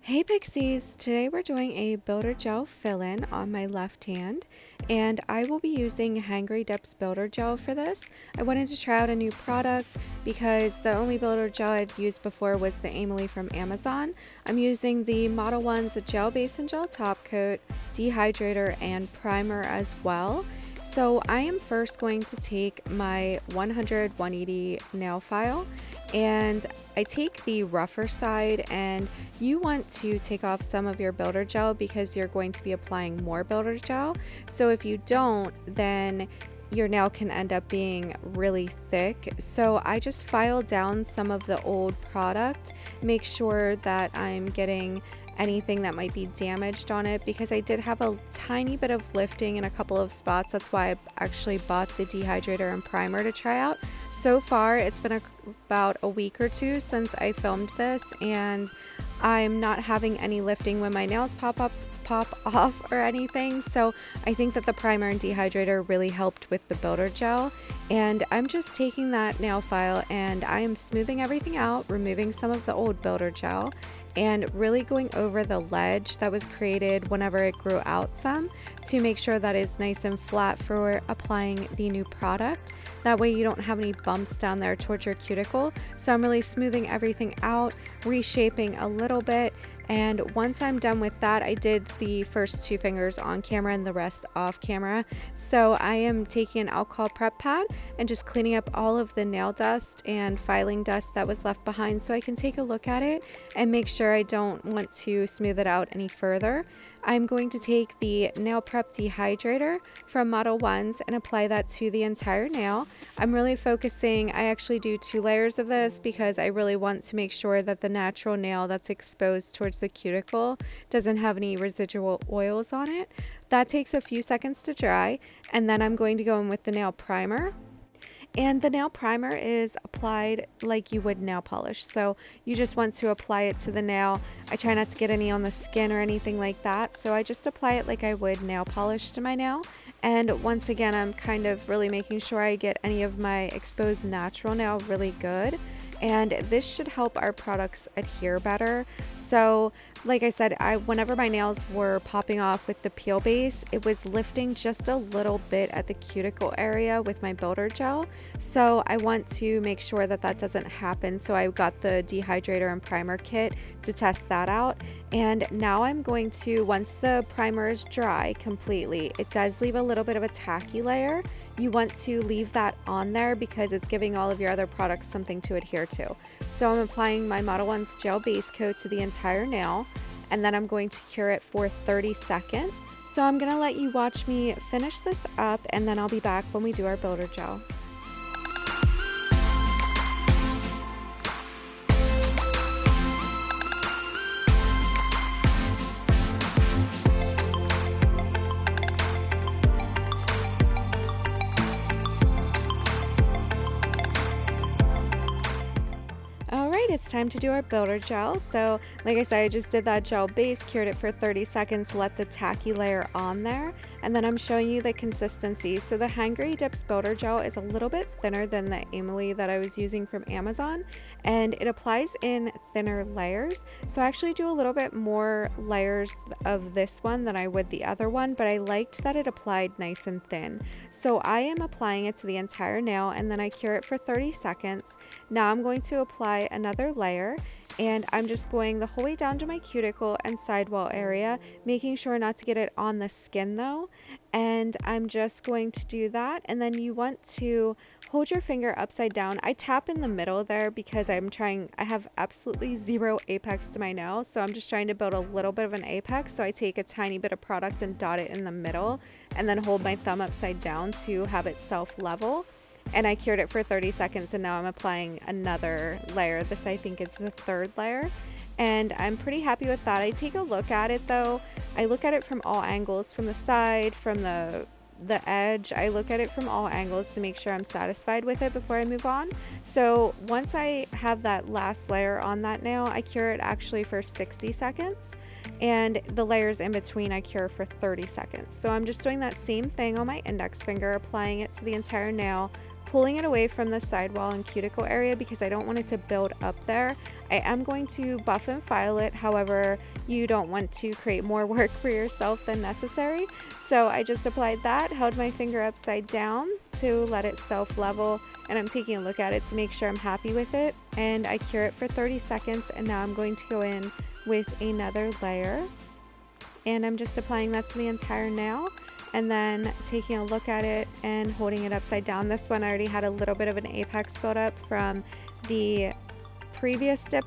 Hey Pixies! Today we're doing a builder gel fill-in on my left hand, and I will be using Hangry Dips builder gel for this. I wanted to try out a new product because the only builder gel I'd used before was the Emily from Amazon. I'm using the Modelones gel base and gel top coat, dehydrator, and primer as well. So I am first going to take my 100-180 nail file, and I take the rougher side, and you want to take off some of your builder gel because you're going to be applying more builder gel. So if you don't, then your nail can end up being really thick. So I just file down some of the old product, make sure that I'm getting anything that might be damaged on it, because I did have a tiny bit of lifting in a couple of spots. That's why I actually bought the dehydrator and primer to try out. So far it's been about a week or two since I filmed this, and I'm not having any lifting when my nails pop off or anything. So I think that the primer and dehydrator really helped with the builder gel. And I'm just taking that nail file and I am smoothing everything out, removing some of the old builder gel, and really going over the ledge that was created whenever it grew out some, to make sure that it's nice and flat for applying the new product. That way you don't have any bumps down there towards your cuticle. So I'm really smoothing everything out, reshaping a little bit. And once I'm done with that, I did the first two fingers on camera and the rest off camera. So I am taking an alcohol prep pad and just cleaning up all of the nail dust and filing dust that was left behind, so I can take a look at it and make sure I don't want to smooth it out any further. I'm going to take the nail prep dehydrator from Modelones and apply that to the entire nail. I'm really focusing, I actually do 2 layers of this because I really want to make sure that the natural nail that's exposed towards the cuticle doesn't have any residual oils on it. That takes a few seconds to dry, and then I'm going to go in with the nail primer. And the nail primer is applied like you would nail polish. So you just want to apply it to the nail. I try not to get any on the skin or anything like that. So I just apply it like I would nail polish to my nail. And once again, I'm kind of really making sure I get any of my exposed natural nail really good. And this should help our products adhere better. So like I said, whenever my nails were popping off with the peel base, it was lifting just a little bit at the cuticle area with my builder gel. So I want to make sure that that doesn't happen. So I got the dehydrator and primer kit to test that out. And now I'm going to, once the primer is dry completely, it does leave a little bit of a tacky layer. You want to leave that on there because it's giving all of your other products something to adhere to. So I'm applying my Modelones gel base coat to the entire nail, and then I'm going to cure it for 30 seconds. So I'm gonna let you watch me finish this up, and then I'll be back when we do our builder gel. It's time to do our builder gel. So like I said, I just did that gel base, cured it for 30 seconds, let the tacky layer on there, and then I'm showing you the consistency. So the Hangry Dips builder gel is a little bit thinner than the Emily that I was using from Amazon, and it applies in thinner layers. So I actually do a little bit more layers of this one than I would the other one, but I liked that it applied nice and thin. So I am applying it to the entire nail, and then I cure it for 30 seconds. Now I'm going to apply another layer, and I'm just going the whole way down to my cuticle and sidewall area, making sure not to get it on the skin though. And I'm just going to do that, and then you want to hold your finger upside down. I tap in the middle there because I have absolutely zero apex to my nail, so I'm just trying to build a little bit of an apex. So I take a tiny bit of product and dot it in the middle, and then hold my thumb upside down to have it self level. And I cured it for 30 seconds, and now I'm applying another layer. This I think is the 3rd layer, and I'm pretty happy with that. I take a look at it though. I look at it from all angles, from the side, from the edge. I look at it from all angles to make sure I'm satisfied with it before I move on. So once I have that last layer on that nail, I cure it actually for 60 seconds, and the layers in between I cure for 30 seconds. So I'm just doing that same thing on my index finger, applying it to the entire nail, pulling it away from the sidewall and cuticle area because I don't want it to build up there. I am going to buff and file it, however, you don't want to create more work for yourself than necessary. So I just applied that, held my finger upside down to let it self-level, and I'm taking a look at it to make sure I'm happy with it, and I cure it for 30 seconds, and now I'm going to go in with another layer, and I'm just applying that to the entire nail, and then taking a look at it and holding it upside down. This one I already had a little bit of an apex buildup from the previous dip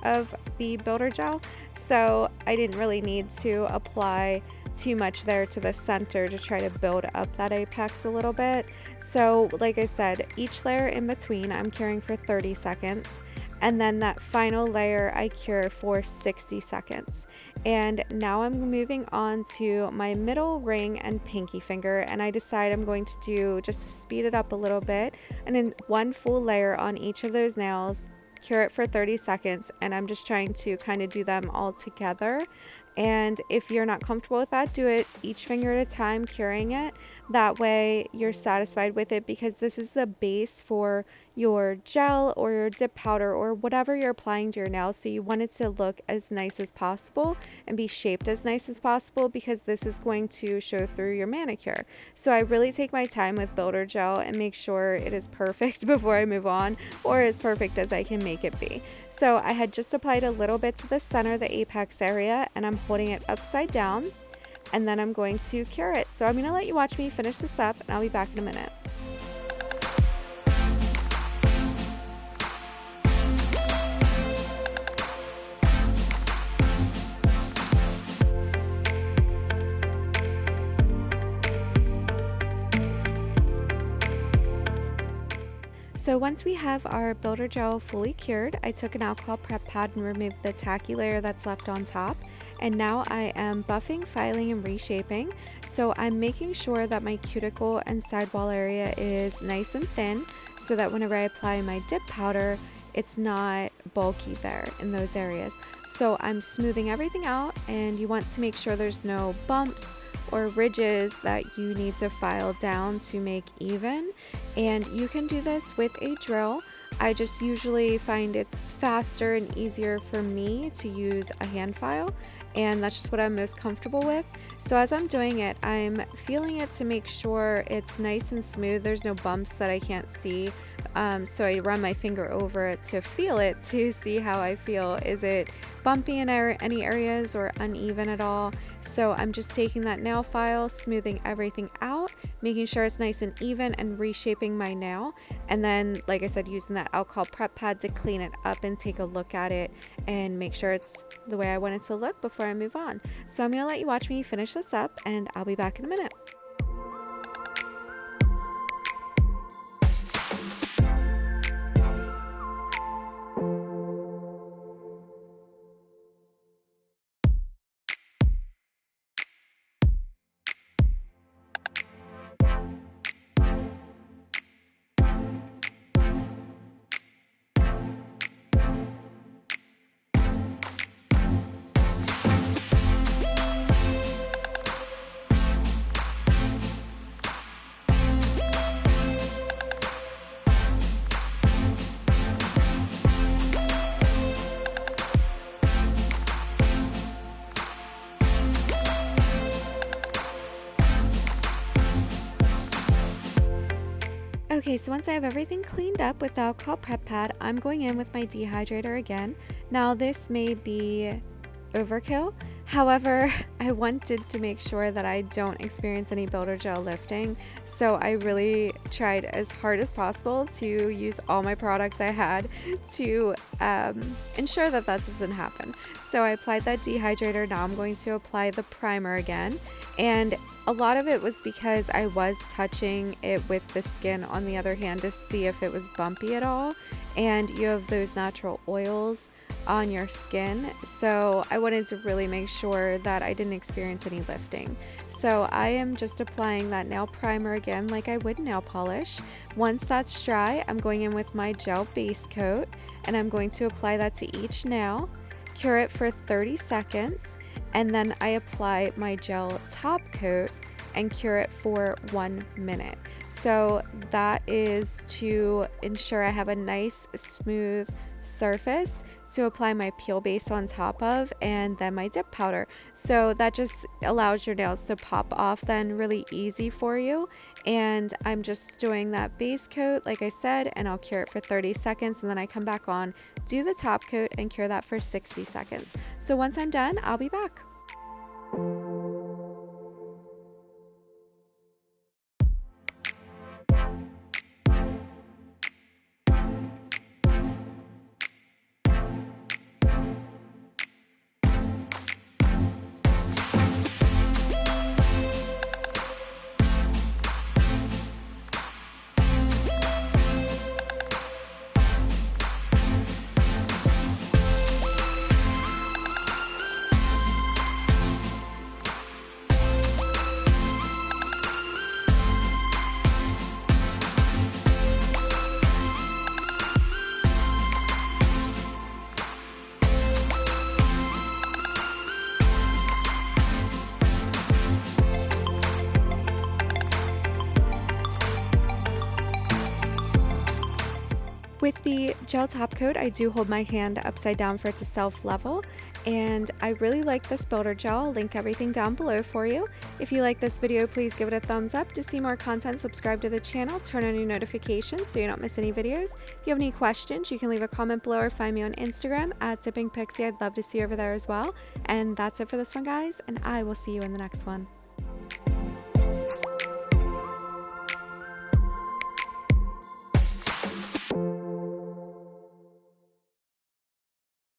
of the builder gel, so I didn't really need to apply too much there to the center to try to build up that apex a little bit. So like I said, each layer in between I'm curing for 30 seconds, and then that final layer I cure for 60 seconds. And now I'm moving on to my middle ring and pinky finger, and I decide I'm going to do, just to speed it up a little bit, and then one full layer on each of those nails, cure it for 30 seconds, and I'm just trying to kind of do them all together. And if you're not comfortable with that, do it each finger at a time, curing it. That way you're satisfied with it, because this is the base for your gel or your dip powder or whatever you're applying to your nails. So you want it to look as nice as possible and be shaped as nice as possible, because this is going to show through your manicure. So I really take my time with builder gel and make sure it is perfect before I move on, or as perfect as I can make it be. So I had just applied a little bit to the center, the apex area, and I'm holding it upside down, and then I'm going to cure it. So I'm going to let you watch me finish this up, and I'll be back in a minute. So once we have our builder gel fully cured, I took an alcohol prep pad and removed the tacky layer that's left on top. And now I am buffing, filing, and reshaping. So I'm making sure that my cuticle and sidewall area is nice and thin, so that whenever I apply my dip powder, it's not bulky there in those areas. So I'm smoothing everything out, and you want to make sure there's no bumps or ridges that you need to file down to make even. And you can do this with a drill. I just usually find it's faster and easier for me to use a hand file, and that's just what I'm most comfortable with. So as I'm doing it, I'm feeling it to make sure it's nice and smooth, there's no bumps that I can't see. So I run my finger over it to feel it, to see how I feel. Is it bumpy in any areas or uneven at all? So I'm just taking that nail file, smoothing everything out, making sure it's nice and even, and reshaping my nail. And then, like I said, using that alcohol prep pad to clean it up and take a look at it and make sure it's the way I want it to look before I move on. So I'm gonna let you watch me finish this up, and I'll be back in a minute. Okay, so once I have everything cleaned up with the alcohol prep pad, I'm going in with my dehydrator again. Now this may be overkill, however, I wanted to make sure that I don't experience any builder gel lifting, so I really tried as hard as possible to use all my products I had to ensure that that doesn't happen. So I applied that dehydrator. Now I'm going to apply the primer again, and a lot of it was because I was touching it with the skin on the other hand to see if it was bumpy at all, and you have those natural oils on your skin, so I wanted to really make sure that I didn't experience any lifting. So I am just applying that nail primer again like I would nail polish. Once that's dry, I'm going in with my gel base coat, and I'm going to apply that to each nail, cure it for 30 seconds, and then I apply my gel top coat, and cure it for 1 minute. So that is to ensure I have a nice smooth surface to apply my peel base on top of, and then my dip powder. So that just allows your nails to pop off then really easy for you. And I'm just doing that base coat like I said, and I'll cure it for 30 seconds, and then I come back on, do the top coat, and cure that for 60 seconds. So once I'm done, I'll be back. With the gel top coat, I do hold my hand upside down for it to self-level, and I really like this builder gel. I'll link everything down below for you. If you like this video, please give it a thumbs up. To see more content, subscribe to the channel, turn on your notifications so you don't miss any videos. If you have any questions, you can leave a comment below or find me on Instagram at dippingpixie. I'd love to see you over there as well. And that's it for this one, guys, and I will see you in the next one.